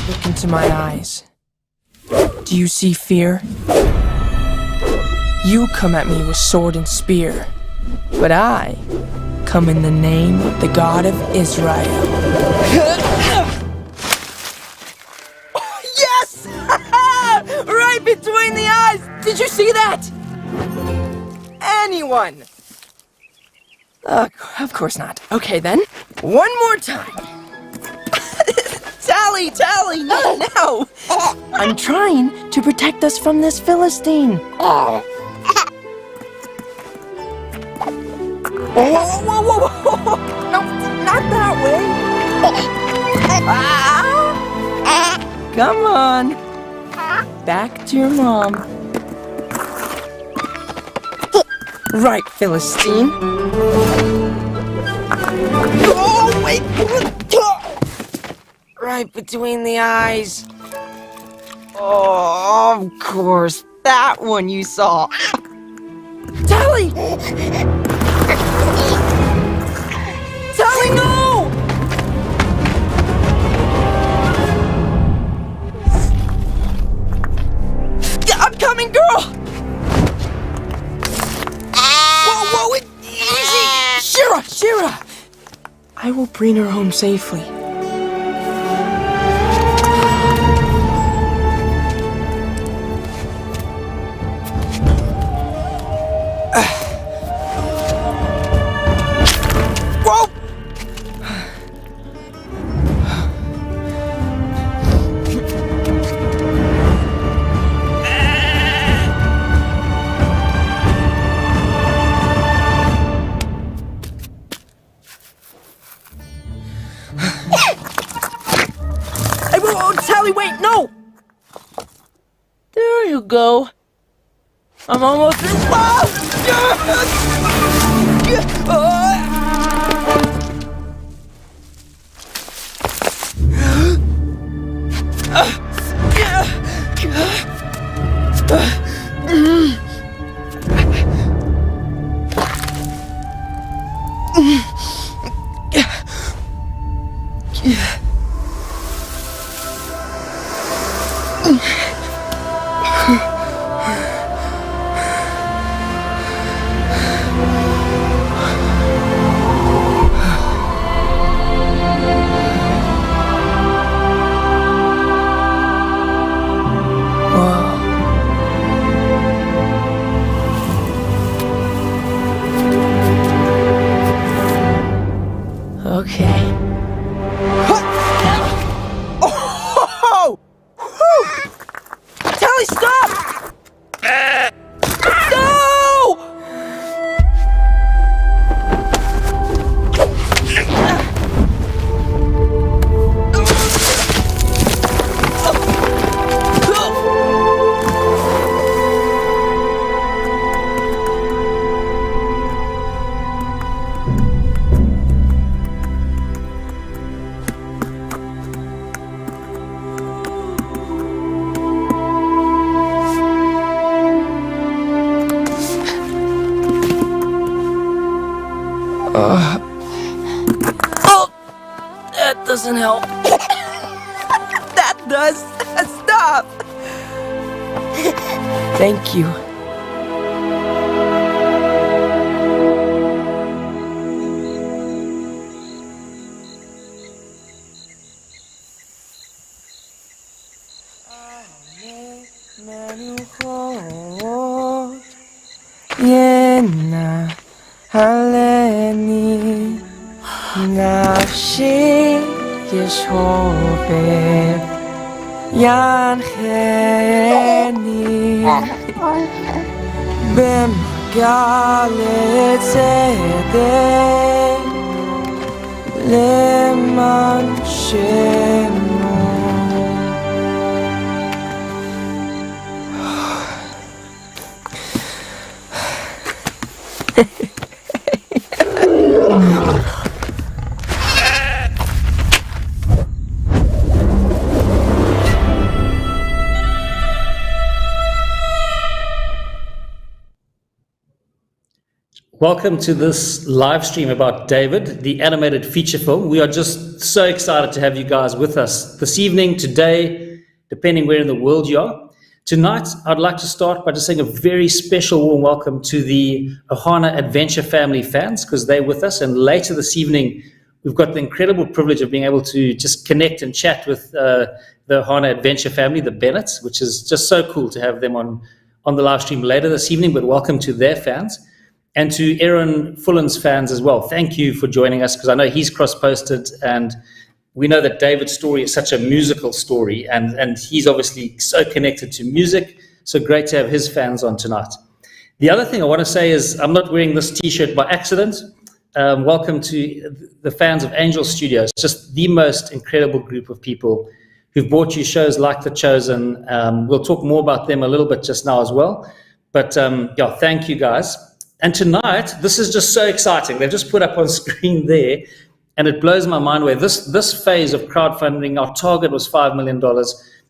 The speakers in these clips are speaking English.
Look into my eyes. Do you see fear? You come at me with sword and spear, but I come in the name of the God of Israel. Yes! Right between the eyes! Did you see that? Anyone? Of course not. Okay then, one more time. Tally, not now! I'm trying to protect us from this Philistine. Whoa! No, not that way! Come on! Back to your mom. Right, Philistine. Oh, wait! Right between the eyes. Oh, of course. That one you saw. Tally! Tally, no! I'm coming, girl! Whoa, easy! Shira! I will bring her home safely. Whoa! Tally, wait, no! There you go. I'm almost through. Okay. Oh! Tally, stop! No! Oh, that doesn't help. That does. Stop. Thank you. 할래니 נפשי ישובב ינחני במגע לצדק למען שמו. Welcome to this live stream about David, the animated feature film. We are just so excited to have you guys with us this evening, today, depending where in the world you are. Tonight, I'd like to start by just saying a very special warm welcome to the Ohana Adventure family fans, because they're with us. And later this evening, we've got the incredible privilege of being able to just connect and chat with the Ohana Adventure family, the Bennetts, which is just so cool to have them on the live stream later this evening. But welcome to their fans. And to Aaron Fullen's fans as well, thank you for joining us, because I know he's cross-posted, and we know that David's story is such a musical story, and he's obviously so connected to music, so great to have his fans on tonight. The other thing I want to say is I'm not wearing this T-shirt by accident. Welcome to the fans of Angel Studios, just the most incredible group of people who've brought you shows like The Chosen. We'll talk more about them a little bit just now as well. But yeah, thank you guys. And tonight, this is just so exciting. They've just put up on screen there, and it blows my mind where this phase of crowdfunding, our target was $5 million.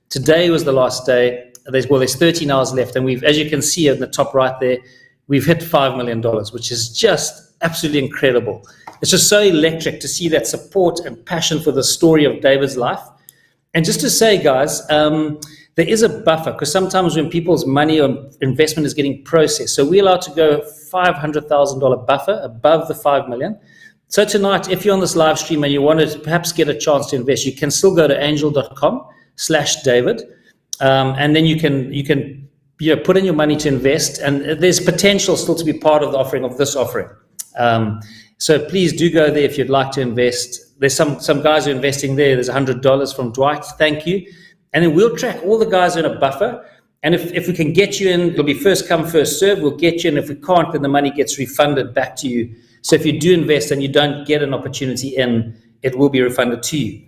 Today was the last day. There's 13 hours left, and we've, as you can see in the top right there, we've hit $5 million, which is just absolutely incredible. It's just so electric to see that support and passion for the story of David's life. And just to say, guys, there is a buffer, because sometimes when people's money or investment is getting processed, so we're allowed to go $500,000 buffer above the $5 million. So tonight, if you're on this live stream and you want to perhaps get a chance to invest, you can still go to angel.com/David, and then you can put in your money to invest, and there's potential still to be part of the offering of this offering. So please do go there if you'd like to invest. There's some guys who are investing there. There's $100 from Dwight. Thank you. And then we'll track all the guys in a buffer. And if we can get you in, it'll be first come, first serve. We'll get you in. If we can't, then the money gets refunded back to you. So if you do invest and you don't get an opportunity in, it will be refunded to you.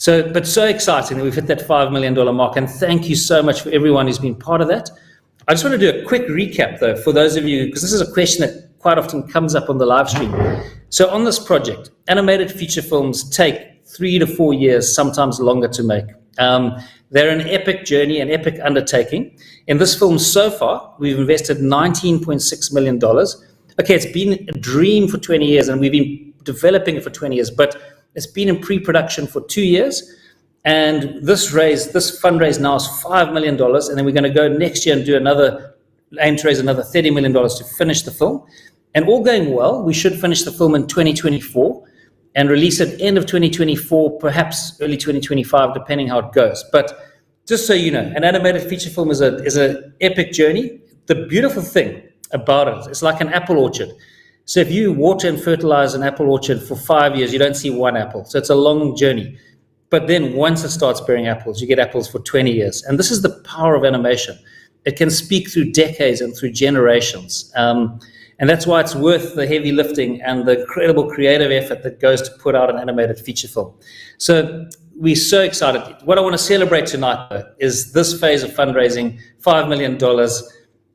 But so exciting that we've hit that $5 million mark. And thank you so much for everyone who's been part of that. I just want to do a quick recap, though, for those of you, because this is a question that quite often comes up on the live stream. So on this project, animated feature films take 3 to 4 years, sometimes longer to make. They're an epic journey, an epic undertaking. In this film so far, we've invested $19.6 million. Okay, it's been a dream for 20 years, and we've been developing it for 20 years, but it's been in pre-production for 2 years. And this fundraise now is $5 million, and then we're going to go next year and aim to raise another $30 million to finish the film. And all going well, we should finish the film in 2024. And release at end of 2024, perhaps early 2025, depending how it goes. But just so you know, an animated feature film is an epic journey. The beautiful thing about it, it's like an apple orchard. So if you water and fertilize an apple orchard for 5 years, you don't see one apple. So it's a long journey. But then once it starts bearing apples, you get apples for 20 years. And this is the power of animation. It can speak through decades and through generations. And that's why it's worth the heavy lifting and the incredible creative effort that goes to put out an animated feature film. So we're so excited. What I want to celebrate tonight, though, is this phase of fundraising, $5 million.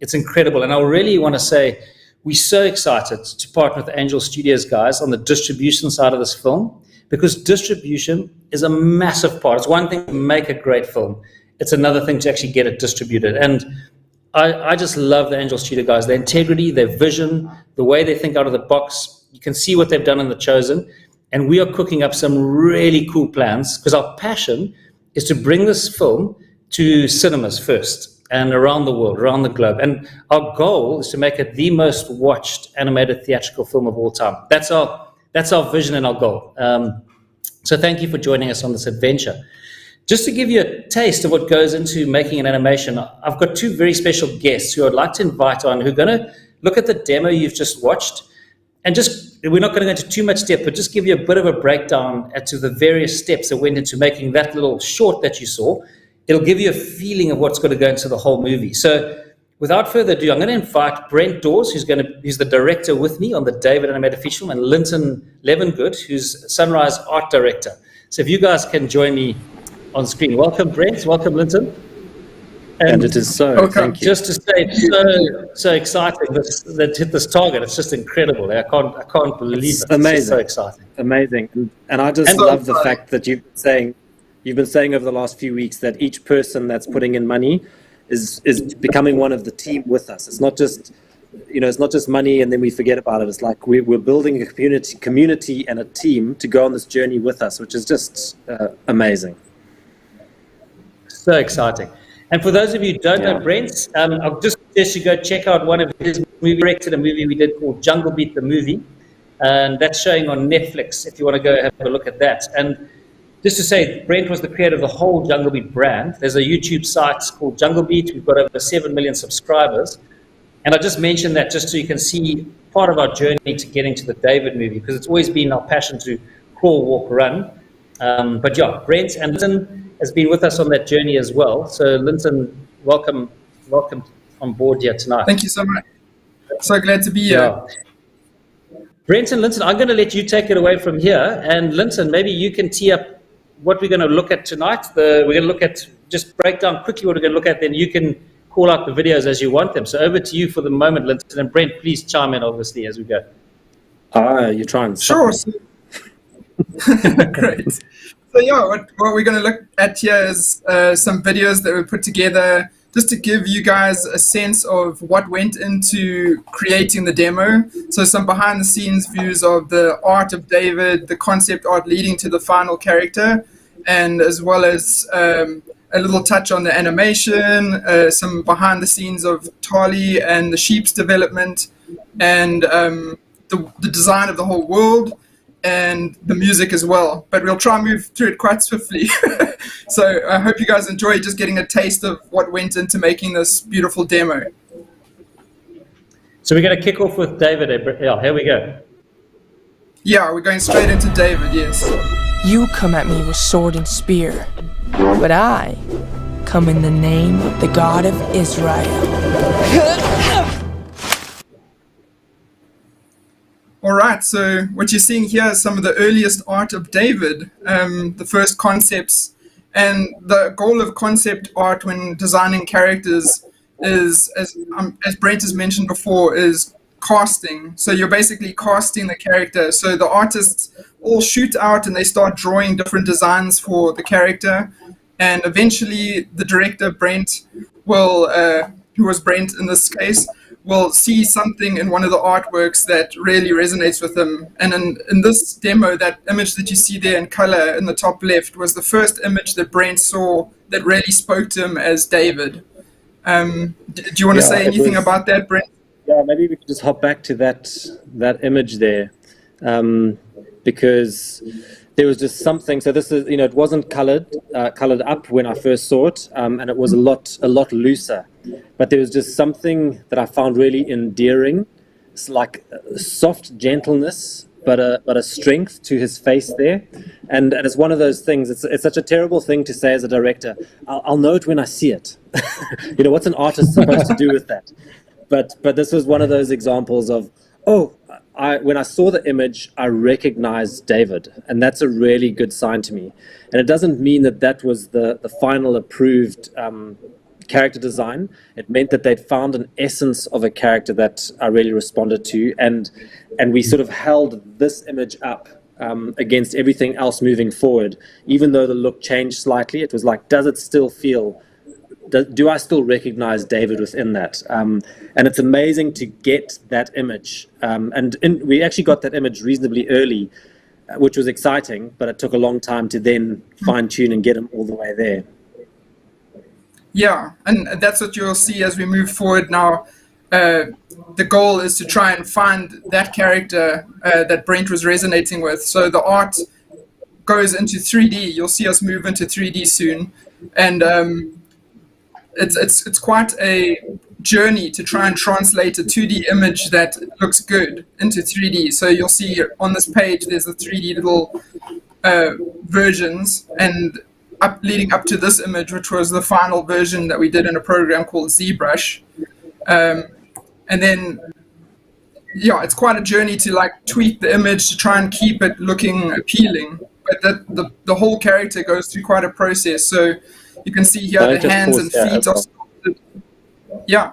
It's incredible. And I really want to say we're so excited to partner with the Angel Studios guys on the distribution side of this film, because distribution is a massive part. It's one thing to make a great film. It's another thing to actually get it distributed. And I just love the Angel Studio guys, their integrity, their vision, the way they think out of the box. You can see what they've done in The Chosen. And we are cooking up some really cool plans, because our passion is to bring this film to cinemas first and around the world, around the globe. And our goal is to make it the most watched animated theatrical film of all time. That's our vision and our goal. So thank you for joining us on this adventure. Just to give you a taste of what goes into making an animation, I've got two very special guests who I'd like to invite on, who are going to look at the demo you've just watched. And we're not going to go into too much depth, but just give you a bit of a breakdown as to the various steps that went into making that little short that you saw. It'll give you a feeling of what's going to go into the whole movie. So without further ado, I'm going to invite Brent Dawes, who's the director with me on the David animated feature film, and Linton Levengood, who's Sunrise art director. So if you guys can join me on screen. Welcome, Brent. Welcome, Linton. And it is so. Thank you. Just to say, so exciting that hit this target. It's just incredible. I can't believe it. Amazing. It's so exciting. Amazing. And I just love the fact that you've been saying over the last few weeks that each person that's putting in money is becoming one of the team with us. It's not just it's not just money and then we forget about it. It's like we're building a community and a team to go on this journey with us, which is just amazing. So exciting. And for those of you who don't know Brent, I'll just suggest you go check out one of his movies. Directed a movie we did called Jungle Beat the Movie, and that's showing on Netflix if you want to go have a look at that. And just to say, Brent was the creator of the whole Jungle Beat brand. There's a YouTube site called Jungle Beat. We've got over 7 million subscribers. And I just mentioned that just so you can see part of our journey to getting to the David movie, because it's always been our passion to crawl, walk, run. But yeah, Brent and Linton has been with us on that journey as well. So Linton, welcome on board here tonight. Thank you so much. So glad to be here. Yeah. Brent and Linton, I'm going to let you take it away from here. And Linton, maybe you can tee up what we're going to look at tonight. We're going to look at, just break down quickly what we're going to look at, then you can call out the videos as you want them. So over to you for the moment, Linton. And Brent, please chime in, obviously, as we go. You're trying. Sure. Great. So yeah, what we're going to look at here is some videos that were put together just to give you guys a sense of what went into creating the demo. So some behind the scenes views of the art of David, the concept art leading to the final character, and as well as a little touch on the animation, some behind the scenes of Tali and the sheep's development, and the design of the whole world, and the music as well. But we'll try and move through it quite swiftly. So I hope you guys enjoy just getting a taste of what went into making this beautiful demo. So we're going to kick off with David. Yeah, here we go. Yeah, we're going straight into David, yes. You come at me with sword and spear, but I come in the name of the God of Israel. All right, so what you're seeing here is some of the earliest art of David, the first concepts. And the goal of concept art when designing characters is, as Brent has mentioned before, is casting. So you're basically casting the character. So the artists all shoot out and they start drawing different designs for the character. And eventually the director, Brent, will, who was Brent in this case, will see something in one of the artworks that really resonates with him. And in this demo, that image that you see there in color in the top left was the first image that Brent saw that really spoke to him as David. Do you want to say anything about that, Brent? Yeah, maybe we could just hop back to that image there, because there was just something. So this is, it wasn't colored up when I first saw it, and it was a lot looser. But there was just something that I found really endearing. It's like soft gentleness, but a strength to his face there. And it's one of those things. It's such a terrible thing to say as a director. I'll know it when I see it. What's an artist supposed to do with that? But this was one of those examples of, when I saw the image, I recognized David, and that's a really good sign to me. And it doesn't mean that was the final approved character design. It meant that they'd found an essence of a character that I really responded to, and we sort of held this image up against everything else moving forward. Even though the look changed slightly, it was like, does it still feel, do I still recognize David within that? And it's amazing to get that image. We actually got that image reasonably early, which was exciting, but it took a long time to then fine tune and get him all the way there. Yeah, and that's what you'll see as we move forward now. The goal is to try and find that character that Brent was resonating with. So the art goes into 3D. You'll see us move into 3D soon. And it's quite a journey to try and translate a 2D image that looks good into 3D. So you'll see on this page, there's the 3D little versions, and leading up to this image, which was the final version that we did in a program called ZBrush. And then, it's quite a journey to tweak the image to try and keep it looking appealing. But the whole character goes through quite a process. So you can see here the hands and feet are sculpted. Yeah.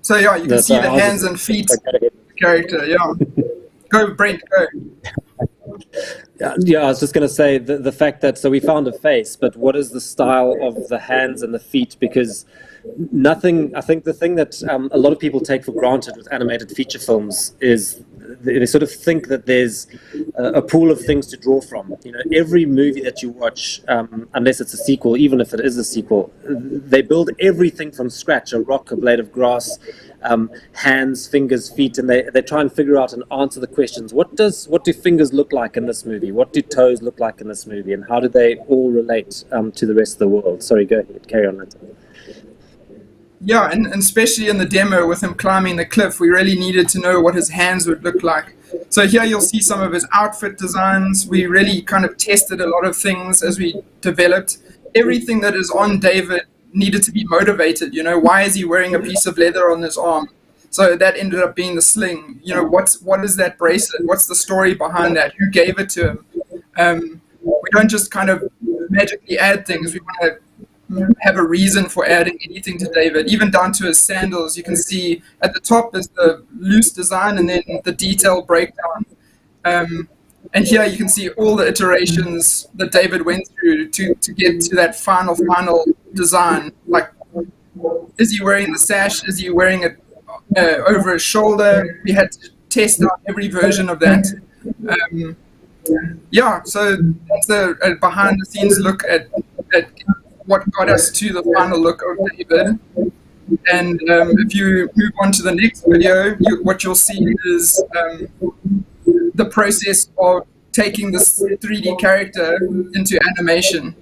So you can see the hands and feet of the character. Yeah. Go, Brent, go. Yeah, I was just going to say the fact that, so we found a face, but what is the style of the hands and the feet? Because nothing. I think the thing that a lot of people take for granted with animated feature films is they sort of think that there's a pool of things to draw from. You know, every movie that you watch, unless it's a sequel, even if it is a sequel, they build everything from scratch: a rock, a blade of grass, hands, fingers, feet, and they try and figure out and answer the questions. What do fingers look like in this movie? What do toes look like in this movie? And how do they all relate to the rest of the world? Sorry, go ahead, carry on, Linton. Yeah, and especially in the demo with him climbing the cliff, we really needed to know what his hands would look like. So here you'll see some of his outfit designs. We really kind of tested a lot of things as we developed. Everything that is on David needed to be motivated. You know, why is he wearing a piece of leather on his arm? So that ended up being the sling. You know, what is that bracelet? What's the story behind that? Who gave it to him? We don't just kind of magically add things. We want to have a reason for adding anything to David, even down to his sandals. You can see at the top is the loose design and then the detail breakdown. And here you can see all the iterations that David went through to get to that final design. Like, is he wearing the sash? Is he wearing it over his shoulder? We had to test out every version of that. Yeah, so that's a behind-the-scenes look at what got us to the final look of David. And if you move on to the next video, what you'll see is the process of taking this 3D character into animation.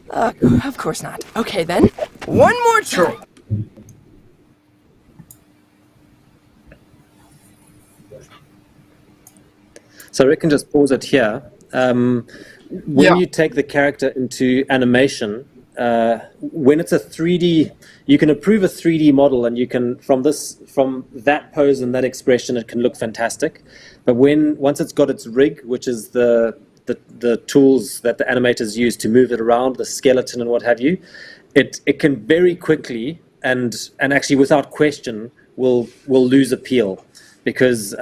Of course not. Okay then, one more try. Sure. So I can just pause it here. When you take the character into animation, when it's a 3D, you can approve a 3D model, and you can from that pose and that expression, it can look fantastic. But once it's got its rig, which is the tools that the animators use to move it around, the skeleton and what have you, it can very quickly and actually without question will lose appeal, because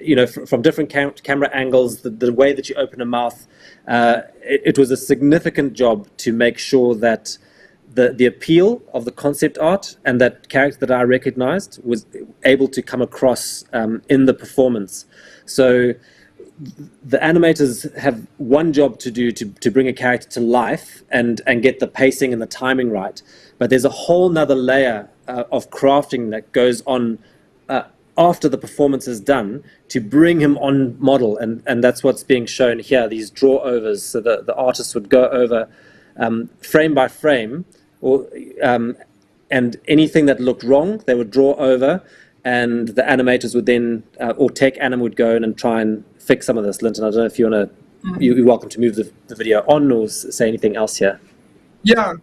you know, from different camera angles, the way that you open a mouth, it was a significant job to make sure that the appeal of the concept art and that character that I recognized was able to come across in the performance. So the animators have one job to do to bring a character to life and get the pacing and the timing right. But there's a whole nother layer of crafting that goes on after the performance is done to bring him on model, and that's what's being shown here, these draw overs. So the artist would go over frame by frame, and anything that looked wrong they would draw over, and the animators would then or tech anim would go in and try and fix some of this. Linton, I don't know if you want to you're welcome to move the video on or say anything else here. Yeah,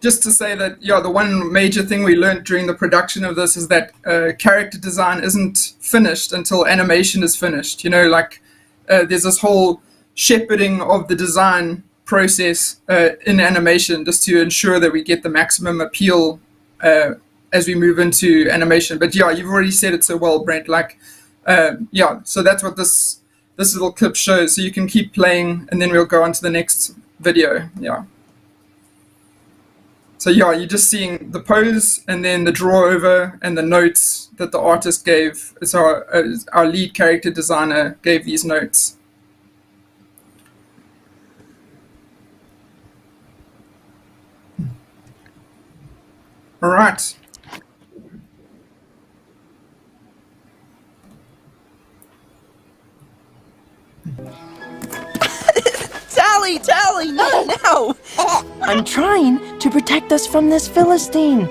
just to say that, the one major thing we learned during the production of this is that character design isn't finished until animation is finished. You know, like there's this whole shepherding of the design process in animation just to ensure that we get the maximum appeal as we move into animation. But yeah, you've already said it so well, Brent. Like, so that's what this little clip shows. So you can keep playing, and then we'll go on to the next video. Yeah. So yeah, you're just seeing the pose and then the draw over and the notes that the artist gave. So our lead character designer gave these notes. All right. Tally, not now! I'm trying to protect us from this Philistine.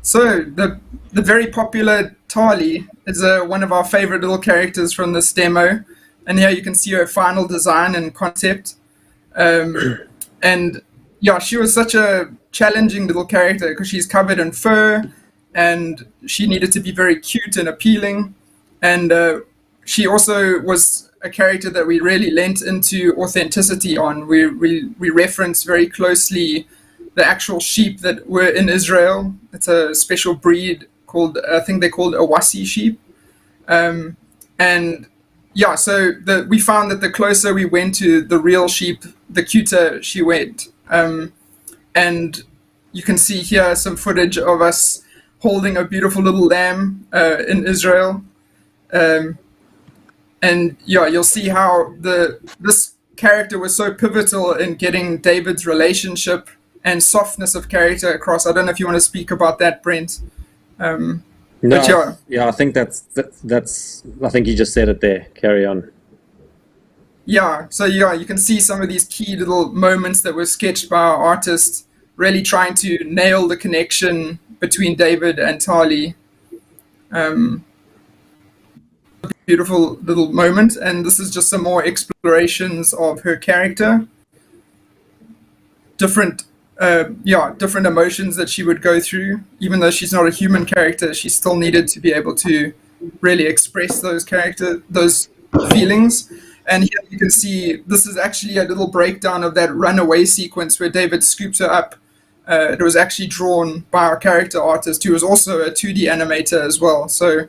So the very popular Tali is one of our favorite little characters from this demo, and here you can see her final design and concept. And yeah, she was such a challenging little character because she's covered in fur, and she needed to be very cute and appealing. And she also was a character that we really lent into authenticity on. We referenced very closely the actual sheep that were in Israel. It's a special breed called, I think they're called Awasi sheep. And yeah, so we found that the closer we went to the real sheep, the cuter she went. And you can see here some footage of us holding a beautiful little lamb in Israel. And yeah, you'll see how this character was so pivotal in getting David's relationship and softness of character across. I don't know if you want to speak about that, Brent. No, But yeah, I think that's. I think you just said it there. Carry on. yeah, so yeah, you can see some of these key little moments that were sketched by our artist, really trying to nail the connection between David and Tali. Beautiful little moment, and this is just some more explorations of her character. Different emotions that she would go through. Even though she's not a human character, she still needed to be able to really express those feelings. And here you can see this is actually a little breakdown of that runaway sequence where David scoops her up. It was actually drawn by our character artist, who was also a 2D animator as well, so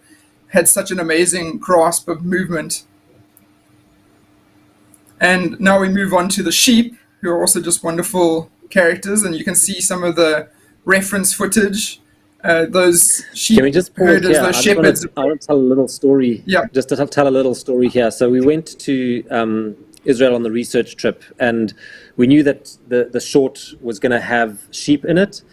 had such an amazing grasp of movement. And now we move on to the sheep, who are also just wonderful characters, and you can see some of the reference footage. Those sheep Can we just pause herders, here? those shepherds. I want to tell a little story. Yeah. Just to tell a little story here. So we went to Israel on the research trip, and we knew that the short was going to have sheep in it.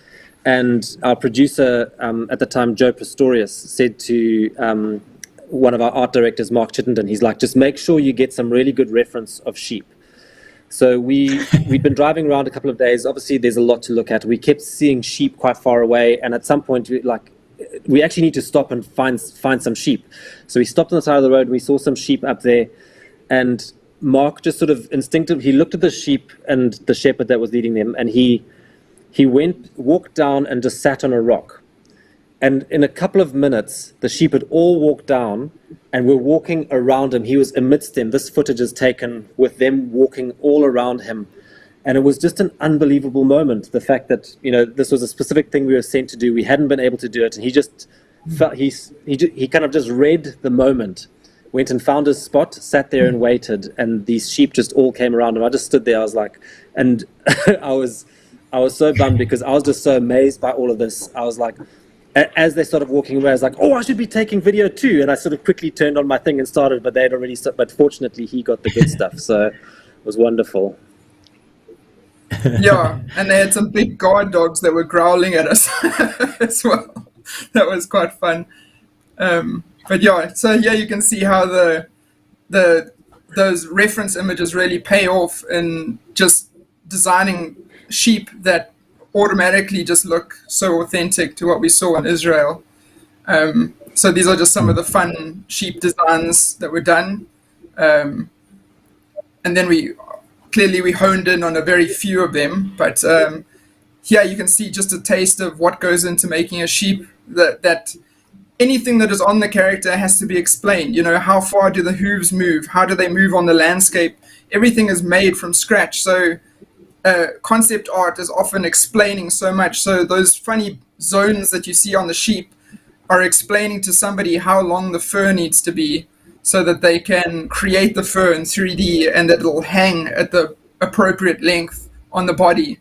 And our producer at the time, Joe Pistorius, said to one of our art directors, Mark Chittenden, he's like, just make sure you get some really good reference of sheep. So we'd been driving around a couple of days. Obviously, there's a lot to look at. We kept seeing sheep quite far away, and at some point, we actually need to stop and find some sheep. So we stopped on the side of the road, and we saw some sheep up there, and Mark just sort of instinctively, he looked at the sheep and the shepherd that was leading them, and he walked down and just sat on a rock. And in a couple of minutes, the sheep had all walked down and were walking around him. He was amidst them. This footage is taken with them walking all around him. And it was just an unbelievable moment. The fact that, this was a specific thing we were sent to do. We hadn't been able to do it. And he just felt, he kind of just read the moment, went and found his spot, sat there and waited. And these sheep just all came around him. I just stood there. I was like, and I was so bummed because I was just so amazed by all of this. I was like, as they started walking away, I was like, oh, I should be taking video too. And I sort of quickly turned on my thing and started, but they had already started. But fortunately, he got the good stuff. So it was wonderful. Yeah, and they had some big guard dogs that were growling at us as well. That was quite fun. But yeah, so here you can see how those reference images really pay off in just designing sheep that automatically just look so authentic to what we saw in Israel. So these are just some of the fun sheep designs that were done. And then we honed in on a very few of them. But here you can see just a taste of what goes into making a sheep, that anything that is on the character has to be explained. How far do the hooves move? How do they move on the landscape? Everything is made from scratch. So concept art is often explaining so much. So those funny zones that you see on the sheep are explaining to somebody how long the fur needs to be so that they can create the fur in 3D and that it'll hang at the appropriate length on the body.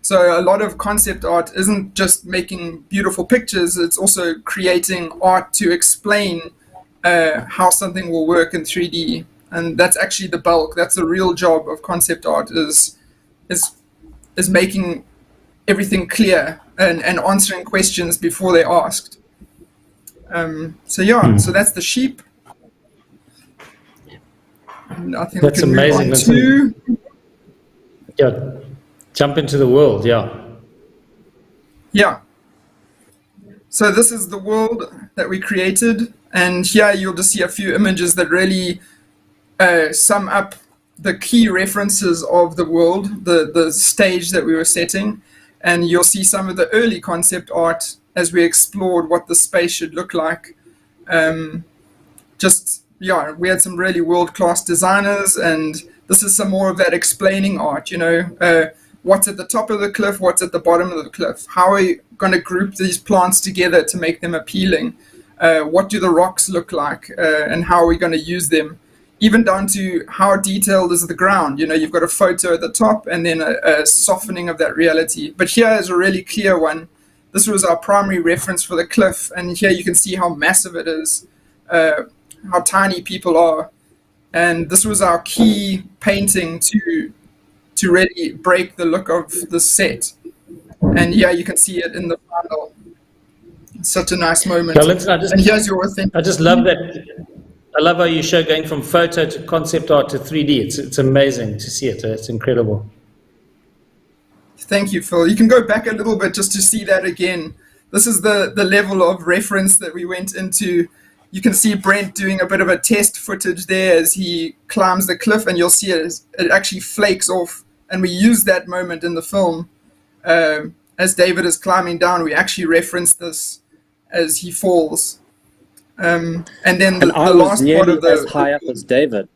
So a lot of concept art isn't just making beautiful pictures, it's also creating art to explain how something will work in 3D. And that's actually the bulk. That's the real job of concept art, is making everything clear and answering questions before they're asked. So that's the sheep. And I think that's we can amazing. move on to Jump into the world. Yeah. So this is the world that we created, and here you'll just see a few images that really sum up the key references of the world, the stage that we were setting, and you'll see some of the early concept art as we explored what the space should look like. We had some really world-class designers, and this is some more of that explaining art, what's at the top of the cliff, what's at the bottom of the cliff, how are we going to group these plants together to make them appealing. what do the rocks look like, and how are we going to use them, even down to how detailed is the ground. You've got a photo at the top and then a softening of that reality. But here is a really clear one. This was our primary reference for the cliff, and here you can see how massive it is, how tiny people are. And this was our key painting to really break the look of the set. And yeah, you can see it in the final. It's such a nice moment. And here's your thing. I just love that. I love how you show going from photo to concept art to 3D. It's amazing to see it. It's incredible. Thank you, Phil. You can go back a little bit just to see that again. This is the level of reference that we went into. You can see Brent doing a bit of a test footage there as he climbs the cliff, and you'll see it actually flakes off. And we use that moment in the film. As David is climbing down, we actually reference this as he falls. And then the last part of the... as high up as David.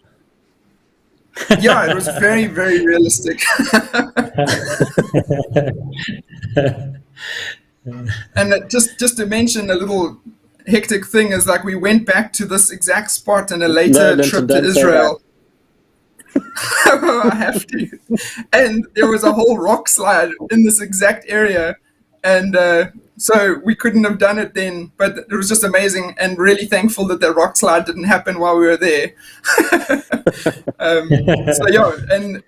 Yeah, it was very, very realistic. And just to mention a little hectic thing is, like, we went back to this exact spot in a later trip to Israel. I have to. And there was a whole rock slide in this exact area. And so we couldn't have done it then, but it was just amazing, and really thankful that the rock slide didn't happen while we were there. So yeah, and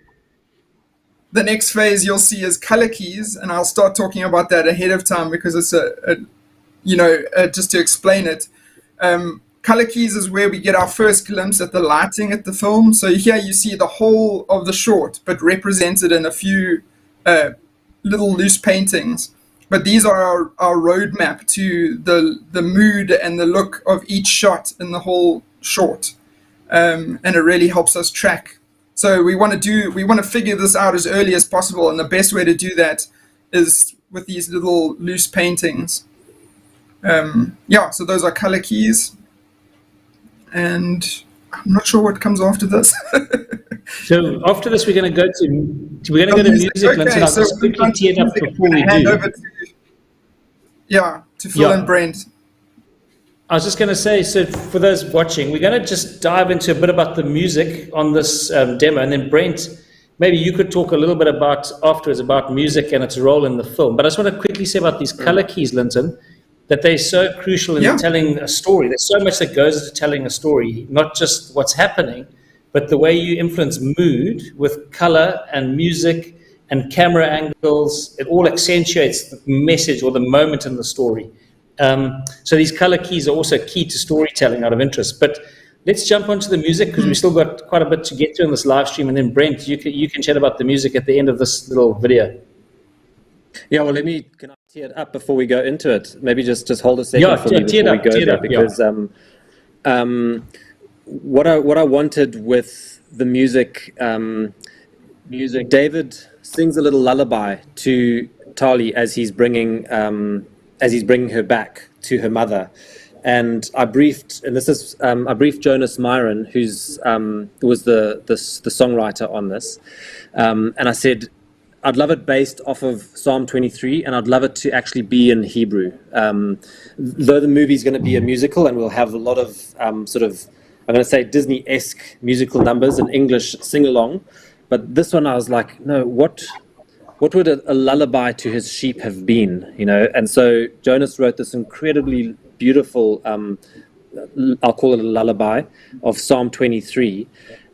the next phase you'll see is color keys, and I'll start talking about that ahead of time because it's just to explain it. Color keys is where we get our first glimpse at the lighting at the film. So here you see the whole of the short, but represented in a few little loose paintings. But these are our roadmap to the mood and the look of each shot in the whole short. And it really helps us track. So we want to figure this out as early as possible, and the best way to do that is with these little loose paintings. So those are color keys. And I'm not sure what comes after this. So after this, we're going to go to music. Okay, I'll so just quickly tee it up before we hand do. over to Phil and Brent. I was just going to say, so for those watching, we're going to just dive into a bit about the music on this demo, and then Brent, maybe you could talk a little bit afterwards about music and its role in the film. But I just want to quickly say about these color keys, Linton, that they're so crucial in telling a story. There's so much that goes into telling a story, not just what's happening, but the way you influence mood with color and music and camera angles. It all accentuates the message or the moment in the story. So these color keys are also key to storytelling out of interest. But let's jump onto the music, because we've still got quite a bit to get through in this live stream. And then Brent, you can chat about the music at the end of this little video. Yeah, well, can I tee it up before we go into it? Maybe just hold a second for me before we go there, because what I wanted with the music, David sings a little lullaby to Tali as he's bringing her back to her mother, and I briefed Jonas Myron, who's was the songwriter on this, and I said, I'd love it based off of Psalm 23, and I'd love it to actually be in Hebrew. Though the movie's going to be a musical, and we'll have a lot of I'm going to say Disney-esque musical numbers and English sing-along, but this one I was like, no, what would a lullaby to his sheep have been, And so Jonas wrote this incredibly beautiful, I'll call it a lullaby, of Psalm 23,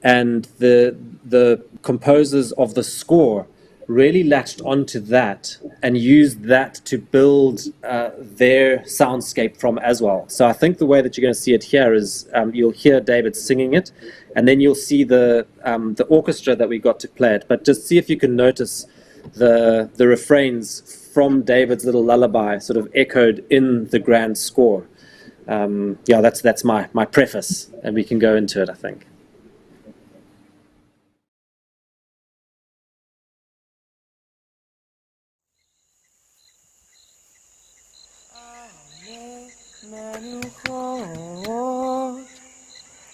and the composers of the score really latched onto that and used that to build their soundscape from as well. So I think the way that you're going to see it here is you'll hear David singing it, and then you'll see the orchestra that we got to play it. But just see if you can notice the refrains from David's little lullaby sort of echoed in the grand score. That's my preface, and we can go into it, I think.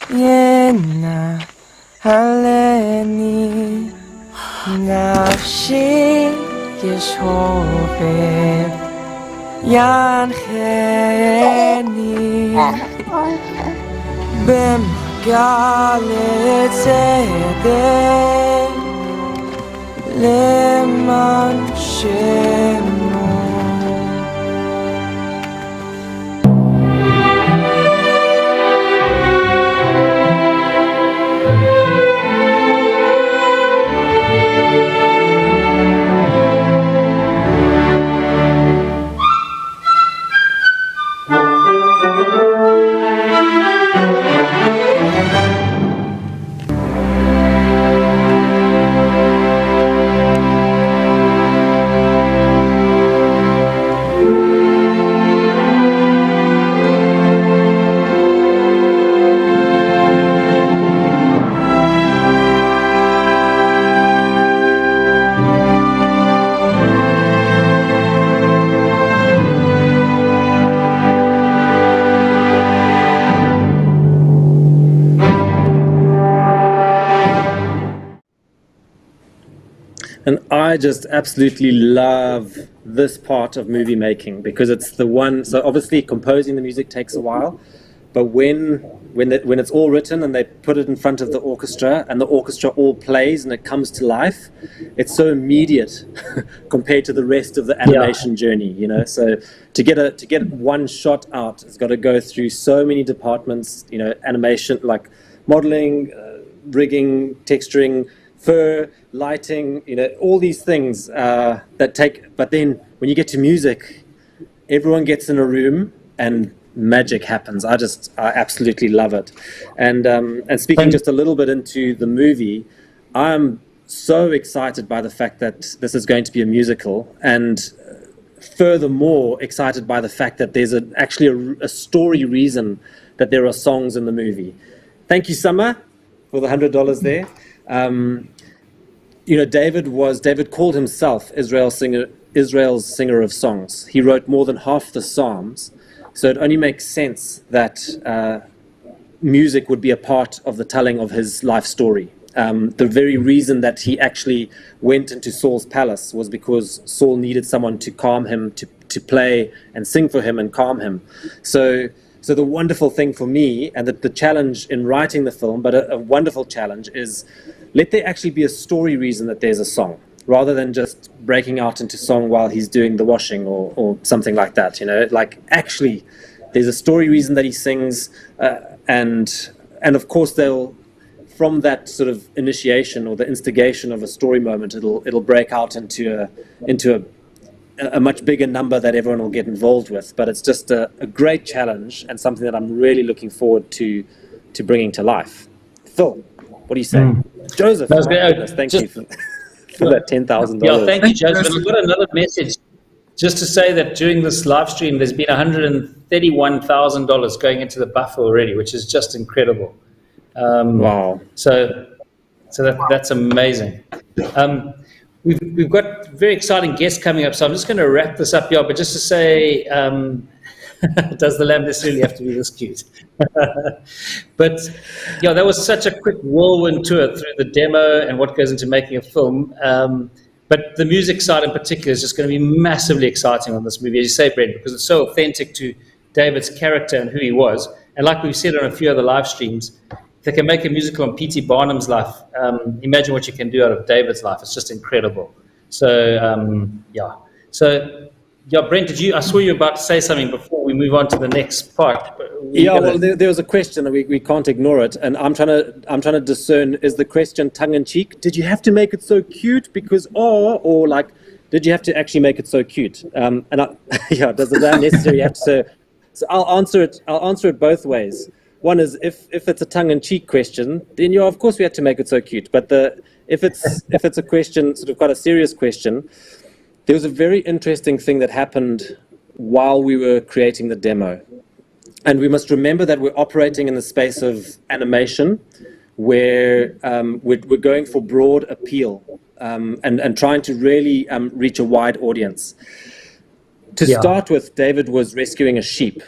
Yena haleni nafshi yeshobet ينخني بمقالة سيدي لمن شمو And I just absolutely love this part of movie making because it's the one. So obviously, composing the music takes a while, but when it's all written and they put it in front of the orchestra and the orchestra all plays and it comes to life, it's so immediate compared to the rest of the animation journey. You know, so to get one shot out, it's got to go through so many departments. You know, animation like modeling, rigging, texturing, fur, lighting, you know, all these things that take, but then when you get to music, everyone gets in a room and magic happens. I absolutely love it. And speaking just a little bit into the movie, I'm so excited by the fact that this is going to be a musical, and furthermore excited by the fact that there's actually a story reason that there are songs in the movie. Thank you, Summer, for the $100 there. You know, David called himself Israel's singer of songs. He wrote more than half the Psalms, so it only makes sense that music would be a part of the telling of his life story. The very reason that he actually went into Saul's palace was because Saul needed someone to calm him, to play and sing for him and calm him. So the wonderful thing for me, and the challenge in writing the film, but a wonderful challenge, is let there actually be a story reason that there's a song, rather than just breaking out into song while he's doing the washing or something like that. You know, like actually there's a story reason that he sings, and of course from that sort of initiation or the instigation of a story moment, it'll break out into a much bigger number that everyone will get involved with. But it's just a great challenge and something that I'm really looking forward to bringing to life. Phil, what do you say? Joseph, That was great. thank you for that $10,000. Yeah, thank you, Joseph. And I've got another message just to say that during this live stream, there's been $131,000 going into the buffer already, which is just incredible. Wow. So that's amazing. We've got very exciting guests coming up, so I'm just going to wrap this up here, but just to say, does the lamb necessarily have to be this cute? But yeah, that was such a quick whirlwind tour through the demo and what goes into making a film. But the music side in particular is just going to be massively exciting on this movie, as you say, Brent, because it's so authentic to David's character and who he was. And like we've said on a few other live streams, if they can make a musical on P.T. Barnum's life, imagine what you can do out of David's life. It's just incredible. So, yeah. So, yeah, Brent, I saw you about to say something before we move on to the next part. Yeah, well, there was a question, and we can't ignore it. And I'm trying to discern, is the question tongue-in-cheek? Did you have to make it so cute because, or like, did you have to actually make it so cute? Does that necessarily have to say? So I'll answer it both ways. One is if it's a tongue-in-cheek question, then of course we had to make it so cute. But if it's a question, sort of quite a serious question, there was a very interesting thing that happened while we were creating the demo. And we must remember that we're operating in the space of animation, where we're going for broad appeal and trying to really reach a wide audience. To start with, David was rescuing a sheep,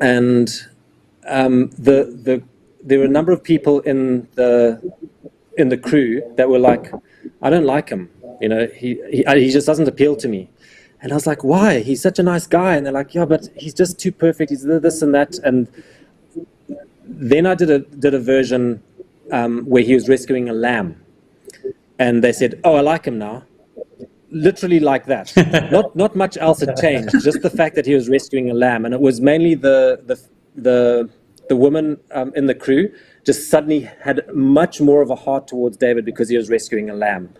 and there were a number of people in the crew that were like, I don't like him. You know, he just doesn't appeal to me. And I was like, why? He's such a nice guy. And they're like, yeah, but he's just too perfect. He's this and that. And then I did a version where he was rescuing a lamb. And they said, oh, I like him now. Literally like that. Not much else had changed. Just the fact that he was rescuing a lamb. And it was mainly the woman in the crew just suddenly had much more of a heart towards David because he was rescuing a lamb.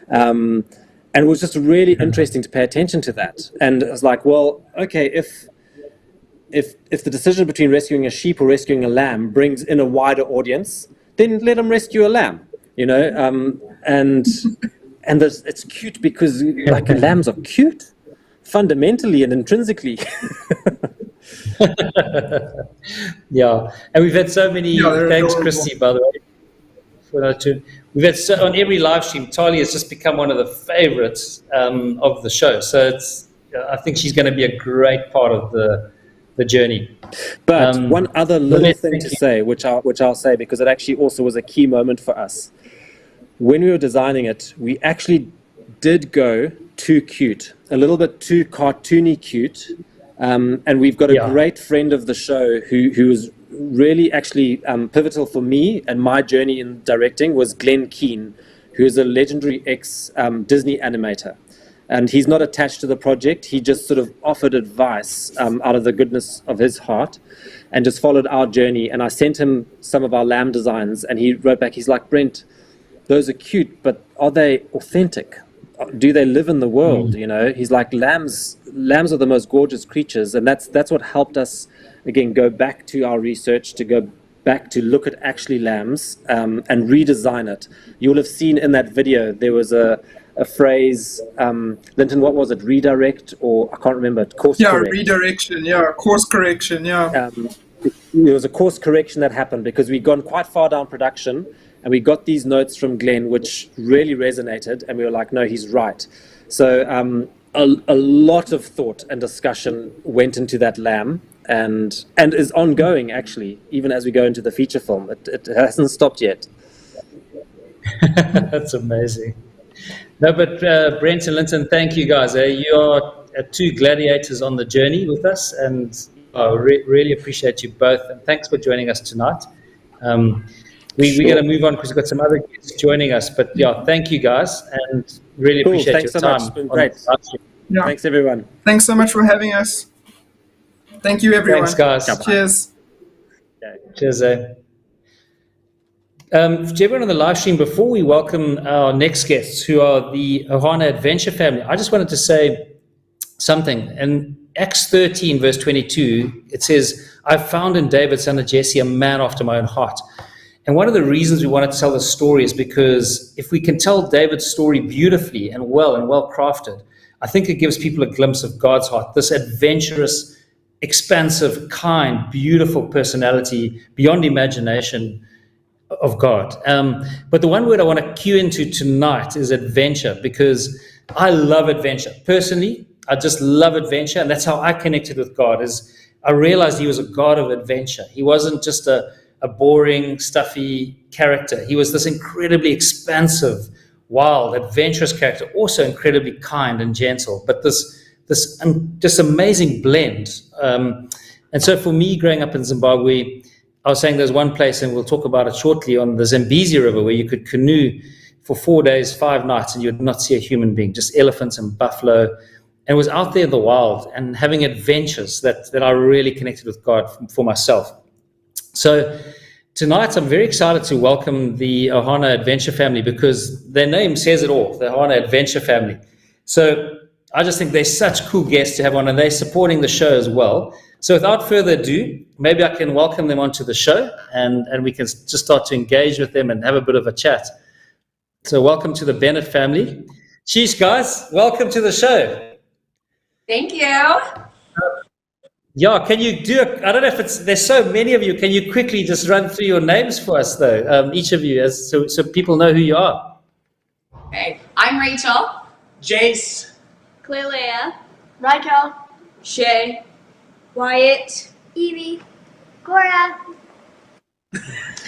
And it was just really interesting to pay attention to that. And I was like, well, okay, if the decision between rescuing a sheep or rescuing a lamb brings in a wider audience, then let them rescue a lamb, you know. And it's cute because like lambs are cute, fundamentally and intrinsically. Yeah, and we've had so many. Thanks, Christy, by the way. We've had on every live stream, Tali has just become one of the favorites of the show. So I think she's going to be a great part of the journey. But one other little thing to say, which I'll say because it actually also was a key moment for us. When we were designing it, we actually did go too cute, a little bit too cartoony cute. And we've got a great friend of the show who was really actually pivotal for me and my journey in directing was Glenn Keane, who is a legendary ex-Disney animator. And he's not attached to the project. He just sort of offered advice out of the goodness of his heart and just followed our journey. And I sent him some of our lamb designs and he wrote back, he's like, Brent, those are cute, but are they authentic? Do they live in the world? You know, he's like, lambs are the most gorgeous creatures. And that's what helped us, again, go back to our research, to go back to look at actually lambs and redesign it. You'll have seen in that video, there was a phrase, Linton, what was it? Redirect or I can't remember. Course correct. Redirection. Yeah, course correction. Yeah. There was a course correction that happened because we'd gone quite far down production and we got these notes from Glenn, which really resonated. And we were like, no, he's right. So a lot of thought and discussion went into that lamb and is ongoing, actually, even as we go into the feature film. It hasn't stopped yet. That's amazing. No, but Brent and Linton, thank you guys. You are two gladiators on the journey with us, and I really appreciate you both. And thanks for joining us tonight. We're going to move on because we've got some other guests joining us. But yeah, thank you guys, and really appreciate Thanks your so time. Much. It's been great. Yeah. Thanks, everyone. Thanks so much for having us. Thank you, everyone. Thanks, guys. Cheers. Cheers. To everyone on the live stream, before we welcome our next guests, who are the Ohana Adventure family, I just wanted to say something. In Acts 13, verse 22, it says, I found in David, son of Jesse, a man after my own heart. And one of the reasons we wanted to tell this story is because if we can tell David's story beautifully and well crafted, I think it gives people a glimpse of God's heart, this adventurous, expansive, kind, beautiful personality beyond imagination of God. But the one word I want to cue into tonight is adventure, because I love adventure. Personally, I just love adventure, and that's how I connected with God. Is I realized he was a God of adventure. He wasn't just a boring, stuffy character. He was this incredibly expansive, wild, adventurous character, also incredibly kind and gentle, but this just amazing blend. And so for me, growing up in Zimbabwe, I was saying there's one place, and we'll talk about it shortly, on the Zambezi River, where you could canoe for 4 days, 5 nights, and you'd not see a human being, just elephants and buffalo. And it was out there in the wild and having adventures that I really connected with God for myself. So tonight, I'm very excited to welcome the Ohana Adventure family, because their name says it all, the Ohana Adventure family. So I just think they're such cool guests to have on, and they're supporting the show as well. So without further ado, maybe I can welcome them onto the show, and we can just start to engage with them and have a bit of a chat. So welcome to the Bennett family. Sheesh, guys, welcome to the show. Thank you. Yeah, can you do I don't know if there's so many of you. Can you quickly just run through your names for us, though, each of you, so people know who you are? Okay, I'm Rachel. Jace. Clelia, Raquel, Shay, Wyatt, Evie, Cora.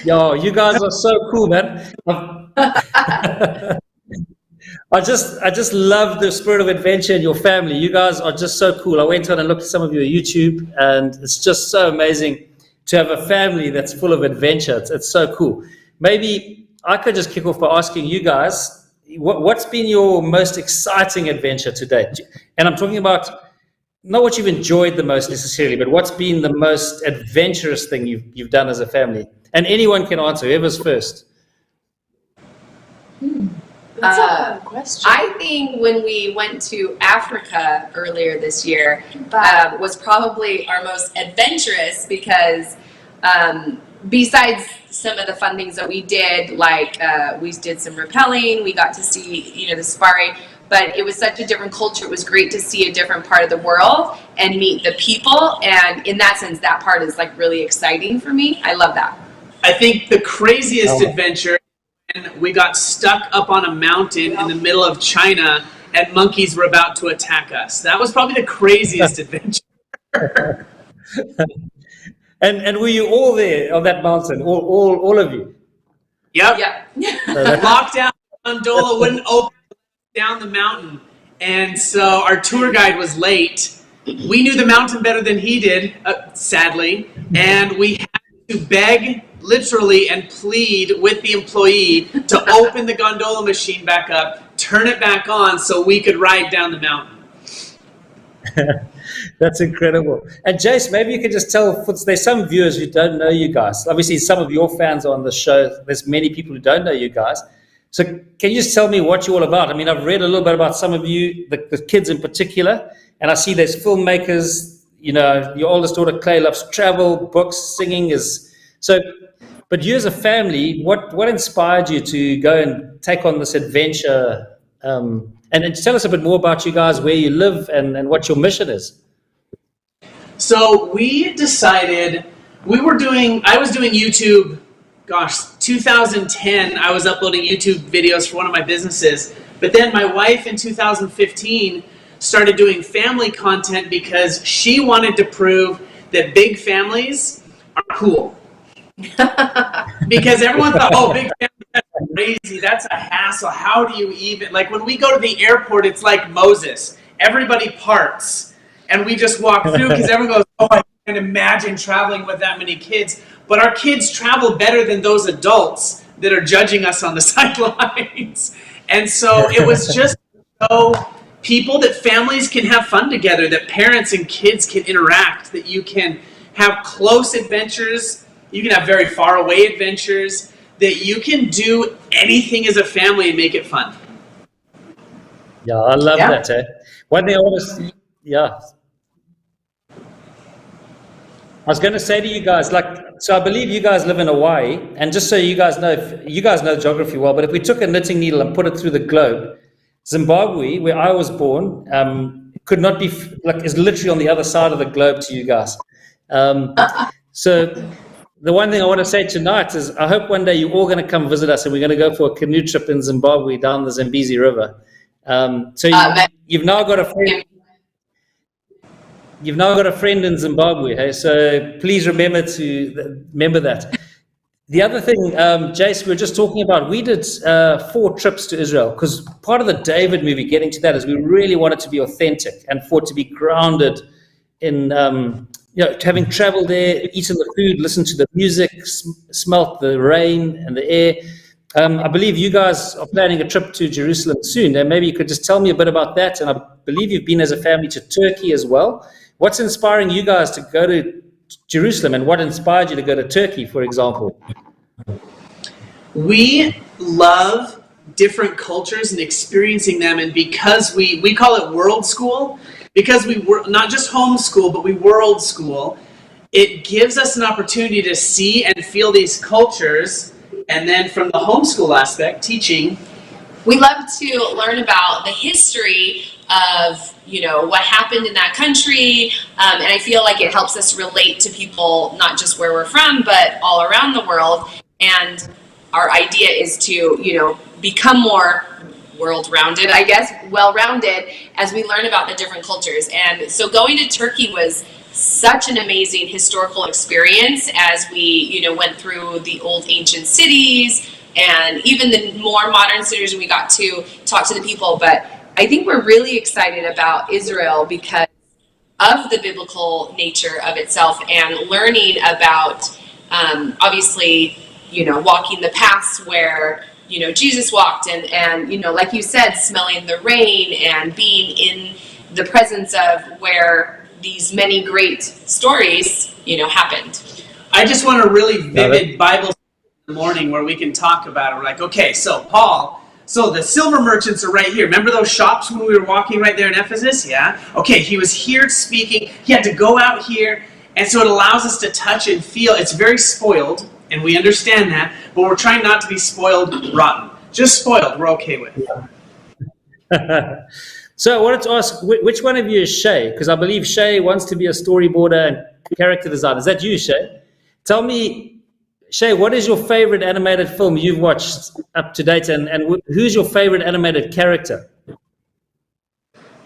Yo, you guys are so cool, man. I just love the spirit of adventure in your family. You guys are just so cool. I went on and looked at some of your YouTube, and it's just so amazing to have a family that's full of adventure. It's so cool. Maybe I could just kick off by asking you guys, what's been your most exciting adventure to date? And I'm talking about not what you've enjoyed the most necessarily, but what's been the most adventurous thing you've done as a family? And anyone can answer, whoever's first. That's a hard question. I think when we went to Africa earlier this year was probably our most adventurous because besides some of the fun things that we did, like we did some rappelling, we got to see, the safari, but it was such a different culture. It was great to see a different part of the world and meet the people. And in that sense, that part is like really exciting for me. I love that. I think the craziest adventure, and we got stuck up on a mountain in the middle of China and monkeys were about to attack us. That was probably the craziest adventure. And were you all there on that mountain, all of you? Yep. Yeah. Lockdown, gondola wouldn't open down the mountain. And so our tour guide was late. We knew the mountain better than he did, sadly. And we had to beg, literally, and plead with the employee to open the gondola machine back up, turn it back on so we could ride down the mountain. That's incredible. And Jace, maybe you could just tell, there's some viewers who don't know you guys. Obviously, some of your fans are on the show. There's many people who don't know you guys. So can you just tell me what you're all about? I mean, I've read a little bit about some of you, the kids in particular, and I see there's filmmakers, your oldest daughter, Clay, loves travel, books, singing but you as a family, what inspired you to go and take on this adventure? And tell us a bit more about you guys, where you live and what your mission is. So we decided I was doing YouTube, 2010, I was uploading YouTube videos for one of my businesses. But then my wife in 2015 started doing family content because she wanted to prove that big families are cool. Because everyone thought, oh, big family, that's crazy, that's a hassle, how do you even, like when we go to the airport, it's like Moses, everybody parts, and we just walk through because everyone goes, oh, I can't imagine traveling with that many kids, but our kids travel better than those adults that are judging us on the sidelines. And so it was just so people that families can have fun together, that parents and kids can interact, that you can have close adventures, you can have very far away adventures, that you can do anything as a family and make it fun. Yeah, I love that. One thing I want to, I was going to say to you guys, so I believe you guys live in Hawaii, and just so you guys know, you guys know geography well, but if we took a knitting needle and put it through the globe, Zimbabwe, where I was born, could not be, is literally on the other side of the globe to you guys. So the one thing I want to say tonight is I hope one day you're all going to come visit us and we're going to go for a canoe trip in Zimbabwe down the Zambezi River. So you've now got a friend. You've now got a friend in Zimbabwe, hey? So please remember that. The other thing, Jace, we were just talking about, we did 4 trips to Israel because part of the David movie, getting to that, is we really wanted to be authentic and for it to be grounded in, having traveled there, eaten the food, listened to the music, smelt the rain and the air. I believe you guys are planning a trip to Jerusalem soon, and maybe you could just tell me a bit about that. And I believe you've been as a family to Turkey as well. What's inspiring you guys to go to Jerusalem, and what inspired you to go to Turkey, for example? We love different cultures and experiencing them, and because we call it world school, because we were not just homeschool, but we world school, it gives us an opportunity to see and feel these cultures, and then from the homeschool aspect, teaching. We love to learn about the history of, what happened in that country, and I feel like it helps us relate to people, not just where we're from, but all around the world. And our idea is to, become more world-rounded, I guess, well-rounded, as we learn about the different cultures. And so going to Turkey was such an amazing historical experience as we, went through the old ancient cities, and even the more modern series we got to talk to the people. But I think we're really excited about Israel because of the biblical nature of itself and learning about, obviously, walking the paths where, Jesus walked and, like you said, smelling the rain and being in the presence of where these many great stories, happened. I just want a really vivid Bible in the morning where we can talk about it. We're like, okay, so Paul, so the silver merchants are right here. Remember those shops when we were walking right there in Ephesus? Yeah. Okay, he was here speaking. He had to go out here. And so it allows us to touch and feel. It's very spoiled, and we understand that, but we're trying not to be spoiled rotten. Just spoiled, we're okay with. So I wanted to ask, which one of you is Shay? Because I believe Shay wants to be a storyboarder and character designer. Is that you, Shay? Tell me, Shay, what is your favorite animated film you've watched up to date, and who's your favorite animated character?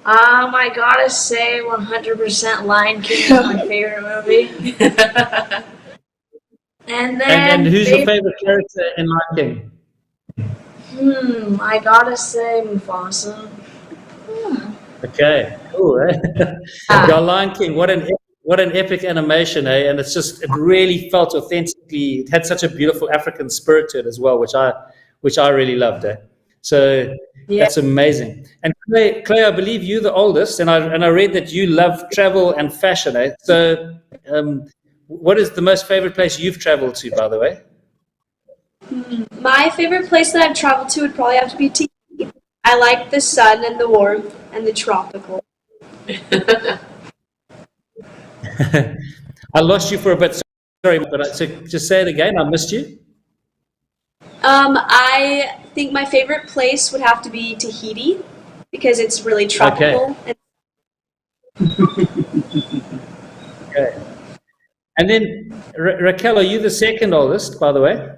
I gotta say 100% Lion King is my favorite movie. And who's your favorite character in Lion King? I gotta say Mufasa. Okay, cool. Yeah, Lion King, what an epic animation, eh? And it really felt authentically. It had such a beautiful African spirit to it as well, which I really loved, eh? So that's amazing. And Clay, I believe you're the oldest, and I read that you love travel and fashion, eh? So, what is the most favorite place you've traveled to, by the way? My favorite place that I've traveled to would probably have to be Tahiti. I like the sun and the warmth and the tropical. I lost you for a bit. Sorry, but so just say it again. I missed you. I think my favorite place would have to be Tahiti because it's really tropical. Okay. And then Raquel, are you the second oldest, by the way?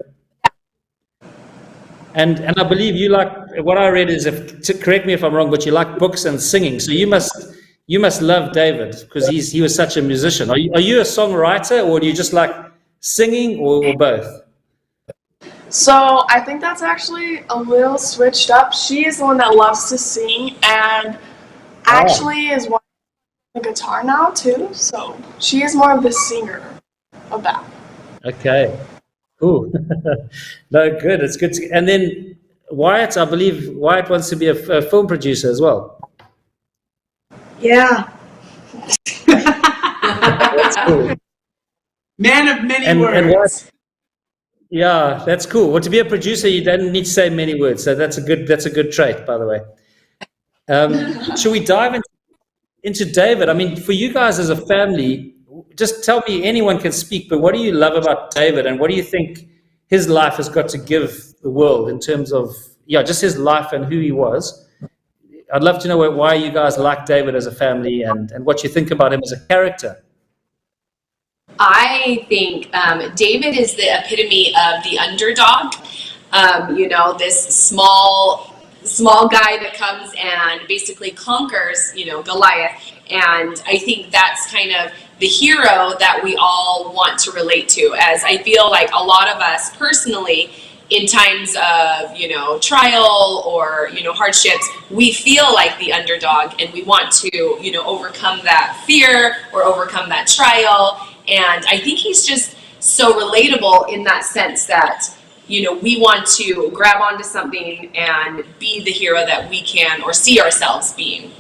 And I believe you like, what I read is, correct me if I'm wrong, but you like books and singing. So you must love David because he was such a musician. Are you a songwriter, or do you just like singing, or both? So I think that's actually a little switched up. She is the one that loves to sing and actually is watching the guitar now too. So she is more of the singer of that. Okay. Cool. No, good. It's good. And then Wyatt, I believe Wyatt wants to be a film producer as well. Yeah. That's cool. Man of many And words. Wyatt, yeah, that's cool. Well, to be a producer, you don't need to say many words. So that's a good trait, by the way. Should we dive into David? I mean, for you guys as a family, just tell me, anyone can speak, but what do you love about David, and what do you think his life has got to give the world in terms of, just his life and who he was? I'd love to know why you guys like David as a family and what you think about him as a character. I think David is the epitome of the underdog. This small guy that comes and basically conquers, Goliath. And I think that's kind of the hero that we all want to relate to, as I feel like a lot of us personally, in times of, trial or, hardships, we feel like the underdog and we want to, overcome that fear or overcome that trial. And I think he's just so relatable in that sense that, we want to grab onto something and be the hero that we can or see ourselves being.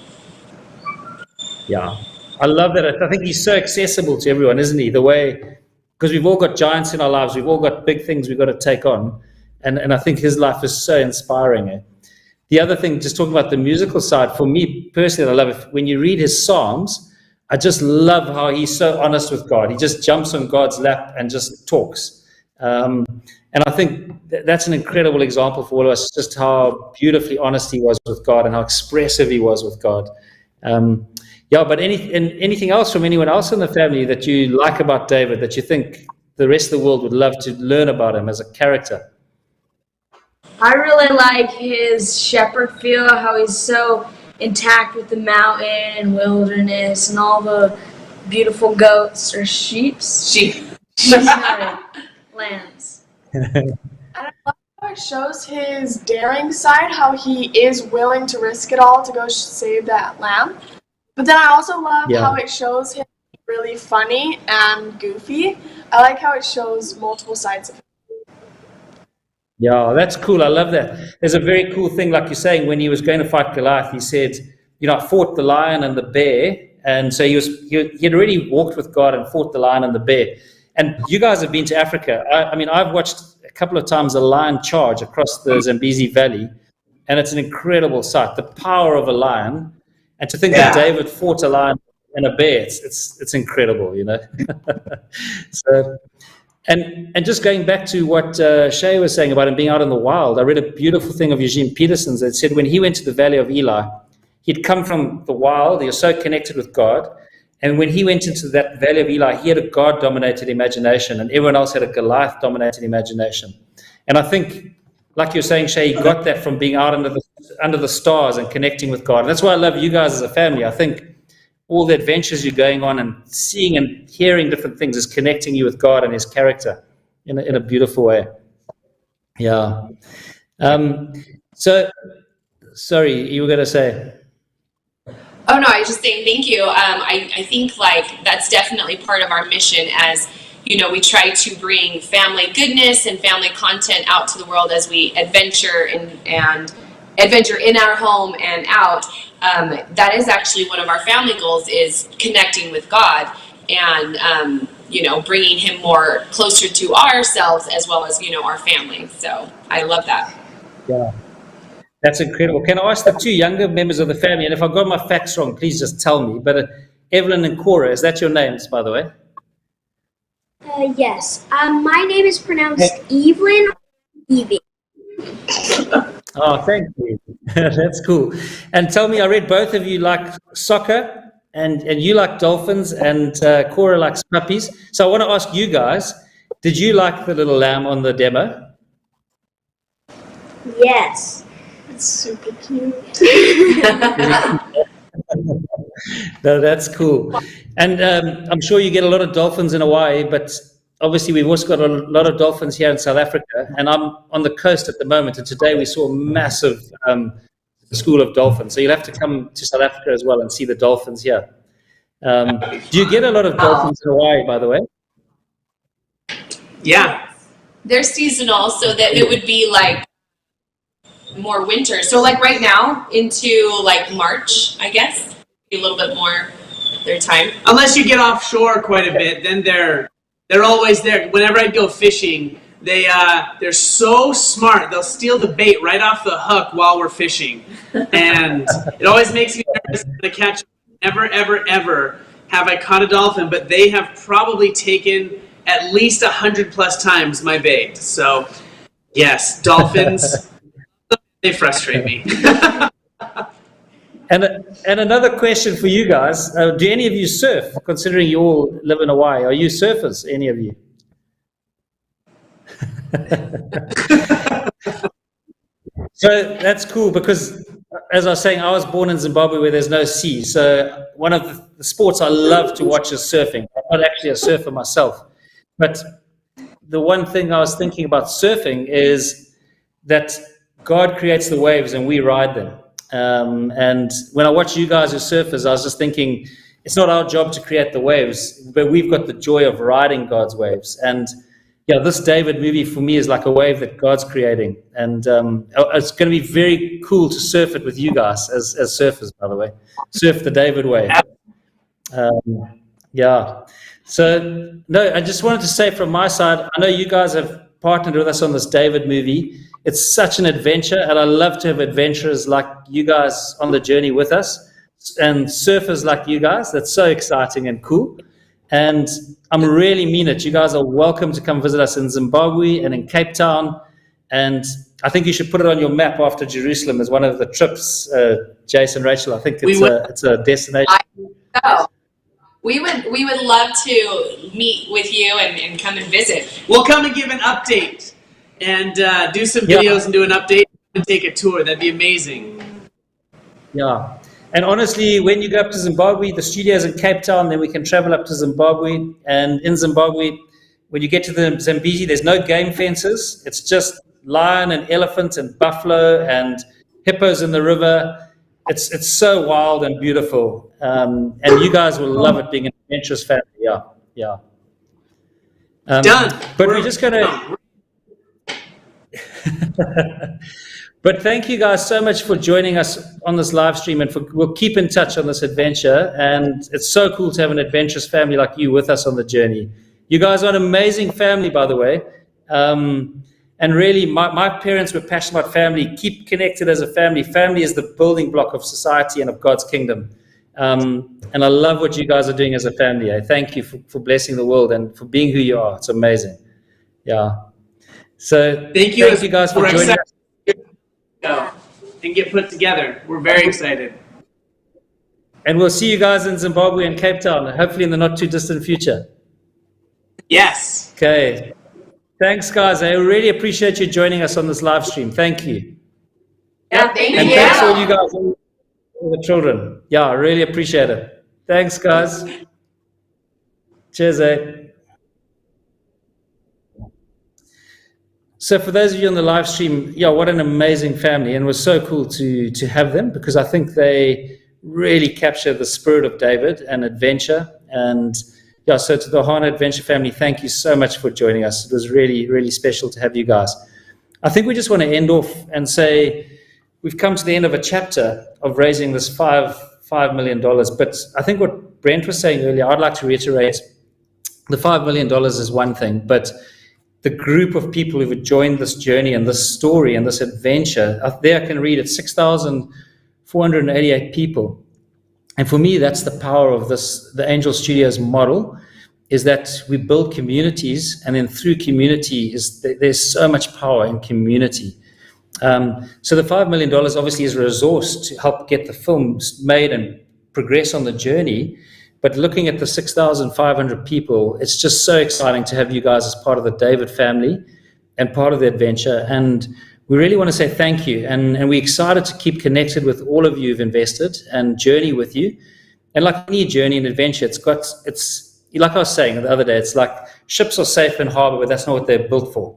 Yeah, I love that. I think he's so accessible to everyone, isn't he? The way, because we've all got giants in our lives, we've all got big things we've got to take on. And I think his life is so inspiring. Eh? The other thing, just talking about the musical side, for me personally, I love it. When you read his Psalms, I just love how he's so honest with God. He just jumps on God's lap and just talks. And I think that's an incredible example for all of us, just how beautifully honest he was with God and how expressive he was with God. But anything else from anyone else in the family that you like about David, that you think the rest of the world would love to learn about him as a character? I really like his shepherd feel, how he's so intact with the mountain and wilderness and all the beautiful goats or sheep. Sheep. Lambs. And I love how it shows his daring side, how he is willing to risk it all to go save that lamb. But then I also love how it shows him really funny and goofy. I like how it shows multiple sides of him. Yeah, that's cool. I love that. There's a very cool thing, like you're saying, when he was going to fight Goliath, he said, I fought the lion and the bear. And so he had already walked with God and fought the lion and the bear. And you guys have been to Africa. I mean, I've watched a couple of times a lion charge across the Zambezi Valley, and it's an incredible sight. The power of a lion, and to think that David fought a lion and a bear, it's incredible, So, and just going back to what Shay was saying about him being out in the wild, I read a beautiful thing of Eugene Peterson's that said when he went to the Valley of Eli, he'd come from the wild, he was so connected with God. And when he went into that Valley of Eli, he had a God-dominated imagination, and everyone else had a Goliath-dominated imagination. And I think, like you're saying, Shay, he got that from being out under the stars and connecting with God. And that's why I love you guys as a family. I think all the adventures you're going on and seeing and hearing different things is connecting you with God and his character in a beautiful way. Yeah. So, sorry, you were going to say... Oh no, I was just saying thank you. I think like that's definitely part of our mission as, we try to bring family goodness and family content out to the world as we adventure and adventure in our home and out. That is actually one of our family goals is connecting with God and, bringing him more closer to ourselves as well as, our family. So I love that. Yeah. That's incredible. Can I ask the two younger members of the family, and if I've got my facts wrong, please just tell me, but Evelyn and Cora, is that your names, by the way? Yes. My name is pronounced Evelyn or Evie. Oh, thank you. That's cool. And tell me, I read both of you like soccer, and you like dolphins, and Cora likes puppies. So I want to ask you guys, did you like the little lamb on the demo? Yes. Super cute. No, that's cool. And I'm sure you get a lot of dolphins in Hawaii, but obviously we've also got a lot of dolphins here in South Africa. And I'm on the coast at the moment, and today we saw a massive school of dolphins. So you'll have to come to South Africa as well and see the dolphins here. Do you get a lot of dolphins in Hawaii, by the way? Yeah. They're seasonal, so that it would be like more winter. So like right now into like March, I guess, a little bit more their time. Unless you get offshore quite a bit, then they're always there. Whenever I go fishing, they're so smart. They'll steal the bait right off the hook while we're fishing, and it always makes me nervous to catch. Never, ever, ever have I caught a dolphin, but they have probably taken at least 100+ times my bait. So, yes, dolphins. They frustrate me. And another question for you guys. Do any of you surf, considering you all live in Hawaii? Are you surfers, any of you? So that's cool because, as I was saying, I was born in Zimbabwe where there's no sea. So one of the sports I love to watch is surfing. I'm not actually a surfer myself. But the one thing I was thinking about surfing is that God creates the waves and we ride them. And when I watch you guys as surfers, I was just thinking, it's not our job to create the waves, but we've got the joy of riding God's waves. And yeah, this David movie for me is like a wave that God's creating. And it's going to be very cool to surf it with you guys as surfers, by the way. Surf the David wave. Yeah. So, no, I just wanted to say from my side, I know you guys have partnered with us on this David movie. It's such an adventure, and I love to have adventurers like you guys on the journey with us and surfers like you guys. That's so exciting and cool. And I'm really mean it. You guys are welcome to come visit us in Zimbabwe and in Cape Town. And I think you should put it on your map after Jerusalem as one of the trips, Jason, Rachel. I think it's a destination. We would love to meet with you and come and visit. We'll come and give an update and do some videos and do an update and take a tour. That'd be amazing. Yeah. And honestly, when you go up to Zimbabwe, the studio's in Cape Town, then we can travel up to Zimbabwe. And in Zimbabwe, when you get to the Zambezi, there's no game fences. It's just lion and elephant and buffalo and hippos in the river. It's so wild and beautiful. And you guys will love it being an adventurous family. Yeah. Done. But we're just going to... But thank you guys so much for joining us on this live stream, and we'll keep in touch on this adventure. And it's so cool to have an adventurous family like you with us on the journey. You guys are an amazing family, by the way. And really, my parents were passionate about family. Keep connected as a family. Family is the building block of society and of God's kingdom. And I love what you guys are doing as a family. Thank you for blessing the world and for being who you are. It's amazing. Yeah. So thank you guys for joining us. And get put together. We're very excited. And we'll see you guys in Zimbabwe and Cape Town, hopefully in the not too distant future. Yes. Okay. Thanks, guys. I really appreciate you joining us on this live stream. Thank you. Yeah, thank you. And thanks all you guys, all the children. Yeah, I really appreciate it. Thanks, guys. Cheers, So for those of you on the live stream, yeah, what an amazing family. And it was so cool to have them, because I think they really capture the spirit of David and adventure. And yeah, so to the Hana Adventure family, thank you so much for joining us. It was really, really special to have you guys. I think we just want to end off and say we've come to the end of a chapter of raising this $5 million. But I think what Brent was saying earlier, I'd like to reiterate, the $5 million is one thing, but the group of people who have joined this journey and this story and this adventure, there I can read it's 6,488 people. And for me, that's the power of this, the Angel Studios model, is that we build communities, and then through community, there's so much power in community. So the $5 million obviously is a resource to help get the films made and progress on the journey. But looking at the 6,500 people, it's just so exciting to have you guys as part of the David family and part of the adventure. And we really want to say thank you. And we're excited to keep connected with all of you who've invested and journey with you. And like any journey and adventure, it's like I was saying the other day, it's like ships are safe in harbor, but that's not what they're built for.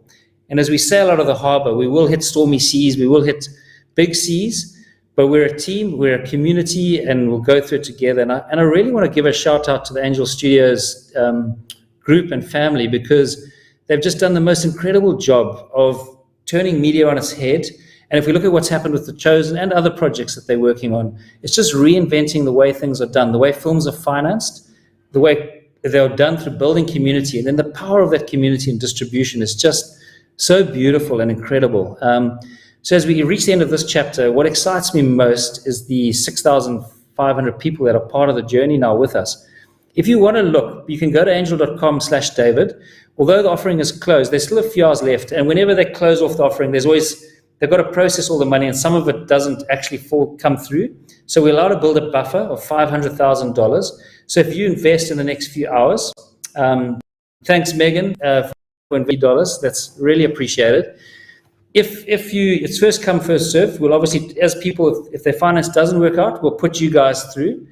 And as we sail out of the harbor, we will hit stormy seas, we will hit big seas, but we're a team, we're a community, and we'll go through it together. And I really want to give a shout out to the Angel Studios group and family, because they've just done the most incredible job of turning media on its head. And if we look at what's happened with The Chosen and other projects that they're working on, it's just reinventing the way things are done, the way films are financed, the way they're done through building community. And then the power of that community and distribution is just so beautiful and incredible. So as we reach the end of this chapter, what excites me most is the 6,500 people that are part of the journey now with us. If you want to look, you can go to angel.com/David. Although the offering is closed, there's still a few hours left. And whenever they close off the offering, they've got to process all the money, and some of it doesn't actually come through. So we're allowed to build a buffer of $500,000. So if you invest in the next few hours, thanks, Megan, for $20. That's really appreciated. It's first come, first served. We'll obviously, as people, if their finance doesn't work out, we'll put you guys through.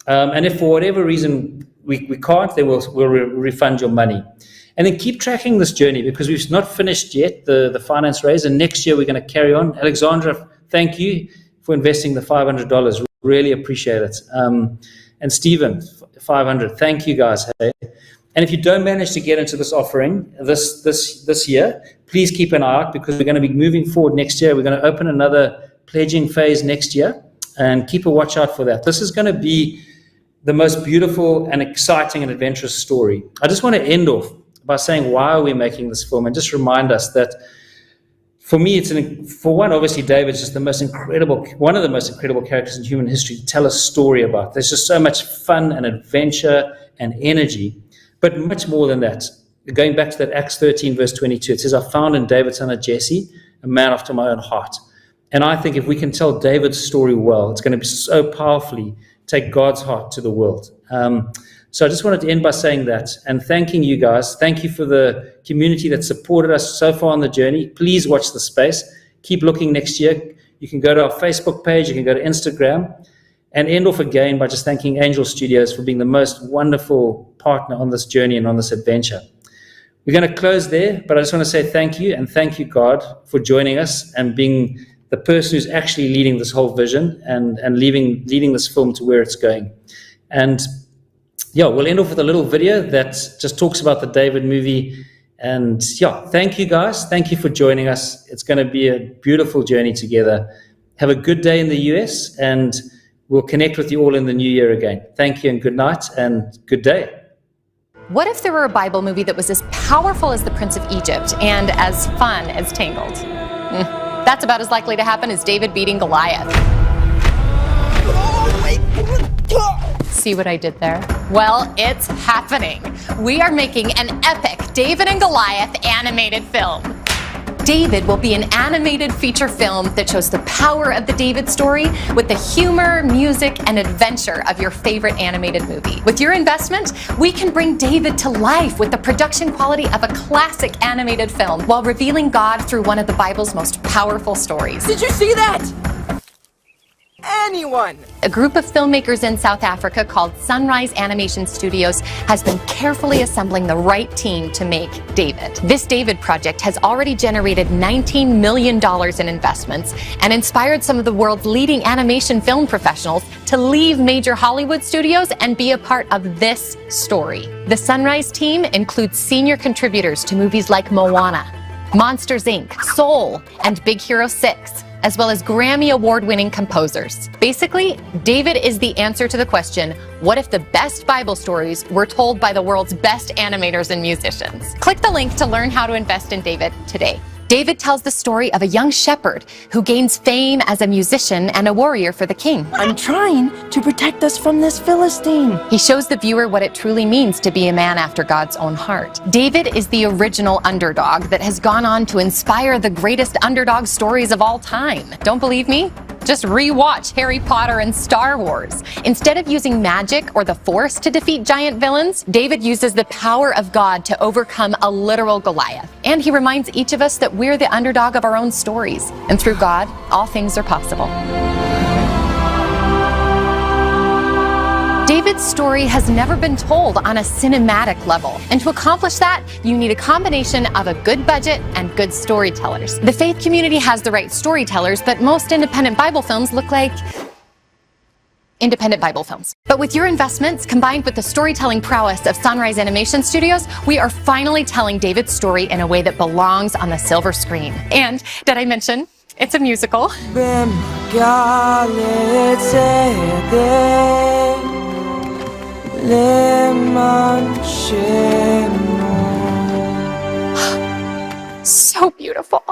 And if for whatever reason we can't, then we'll refund your money. And then keep tracking this journey, because we've not finished yet the finance raise, and next year we're going to carry on. Alexandra, thank you for investing the $500. Really appreciate it. And Stephen, 500. Thank you guys. Hey. And if you don't manage to get into this offering this year, please keep an eye out, because we're going to be moving forward next year. We're going to open another pledging phase next year, and keep a watch out for that. This is going to be the most beautiful and exciting and adventurous story. I just want to end off by saying, why are we making this film? And just remind us that for me, for one, obviously David's just one of the most incredible characters in human history to tell a story about. There's just so much fun and adventure and energy. But much more than that, going back to that Acts 13, verse 22, it says, I found in David, son of Jesse, a man after my own heart. And I think if we can tell David's story well, it's going to be so powerfully take God's heart to the world. So I just wanted to end by saying that and thanking you guys. Thank you for the community that supported us so far on the journey. Please watch the space. Keep looking next year. You can go to our Facebook page. You can go to Instagram. And end off again by just thanking Angel Studios for being the most wonderful partner on this journey and on this adventure. We're going to close there, but I just want to say thank you, and thank you, God, for joining us and being the person who's actually leading this whole vision and leading this film to where it's going. And yeah, we'll end off with a little video that just talks about the David movie. And yeah, thank you guys. Thank you for joining us. It's going to be a beautiful journey together. Have a good day in the US, and we'll connect with you all in the new year again. Thank you, and good night, and good day. What if there were a Bible movie that was as powerful as The Prince of Egypt and as fun as Tangled? That's about as likely to happen as David beating Goliath. See what I did there? Well, it's happening. We are making an epic David and Goliath animated film. David will be an animated feature film that shows the power of the David story with the humor, music, and adventure of your favorite animated movie. With your investment, we can bring David to life with the production quality of a classic animated film while revealing God through one of the Bible's most powerful stories. Did you see that? Anyone? A group of filmmakers in South Africa called Sunrise Animation Studios has been carefully assembling the right team to make David. This David project has already generated $19 million in investments and inspired some of the world's leading animation film professionals to leave major Hollywood studios and be a part of this story. The Sunrise team includes senior contributors to movies like Moana, Monsters, Inc., Soul, and Big Hero 6. As well as Grammy Award-winning composers. Basically, David is the answer to the question, what if the best Bible stories were told by the world's best animators and musicians? Click the link to learn how to invest in David today. David tells the story of a young shepherd who gains fame as a musician and a warrior for the king. I'm trying to protect us from this Philistine. He shows the viewer what it truly means to be a man after God's own heart. David is the original underdog that has gone on to inspire the greatest underdog stories of all time. Don't believe me? Just re-watch Harry Potter and Star Wars. Instead of using magic or the Force to defeat giant villains, David uses the power of God to overcome a literal Goliath. And he reminds each of us that we're the underdog of our own stories. And through God, all things are possible. David's story has never been told on a cinematic level. And to accomplish that, you need a combination of a good budget and good storytellers. The faith community has the right storytellers, but most independent Bible films look like independent Bible films. But with your investments, combined with the storytelling prowess of Sunrise Animation Studios, we are finally telling David's story in a way that belongs on the silver screen. And, did I mention, it's a musical? So beautiful.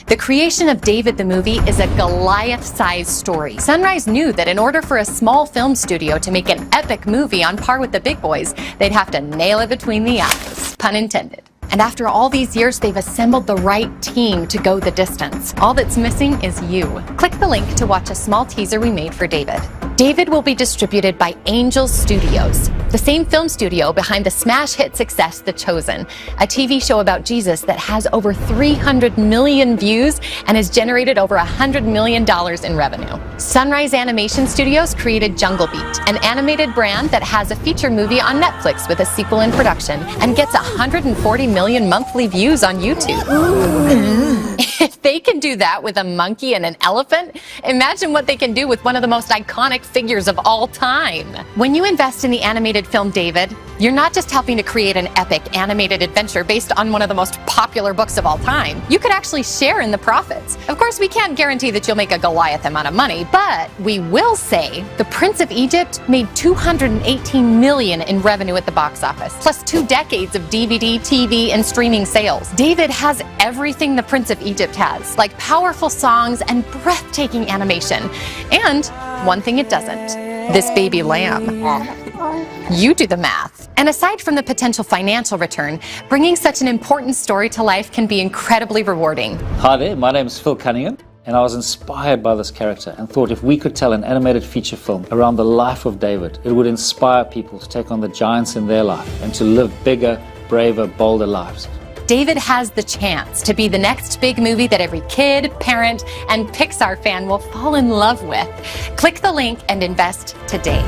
The creation of David the movie is a Goliath-sized story. Sunrise knew that in order for a small film studio to make an epic movie on par with the big boys, they'd have to nail it between the eyes, pun intended. And after all these years, they've assembled the right team to go the distance. All that's missing is you. Click the link to watch a small teaser we made for David. David will be distributed by Angel Studios, the same film studio behind the smash hit success The Chosen, a TV show about Jesus that has over 300 million views and has generated over $100 million in revenue. Sunrise Animation Studios created Jungle Beat, an animated brand that has a feature movie on Netflix with a sequel in production and gets 140 million monthly views on YouTube. If they can do that with a monkey and an elephant, imagine what they can do with one of the most iconic figures of all time. When you invest in the animated film David, you're not just helping to create an epic animated adventure based on one of the most popular books of all time. You could actually share in the profits. Of course, we can't guarantee that you'll make a Goliath amount of money, but we will say The Prince of Egypt made $218 million in revenue at the box office, plus 2 decades of DVD, TV, and streaming sales. David has everything The Prince of Egypt has, like powerful songs and breathtaking animation. And one thing it doesn't, this baby lamb. You do the math. And aside from the potential financial return, bringing such an important story to life can be incredibly rewarding. Hi there, my name is Phil Cunningham, and I was inspired by this character and thought if we could tell an animated feature film around the life of David, it would inspire people to take on the giants in their life and to live bigger, braver, bolder lives. David has the chance to be the next big movie that every kid, parent, and Pixar fan will fall in love with. Click the link and invest today.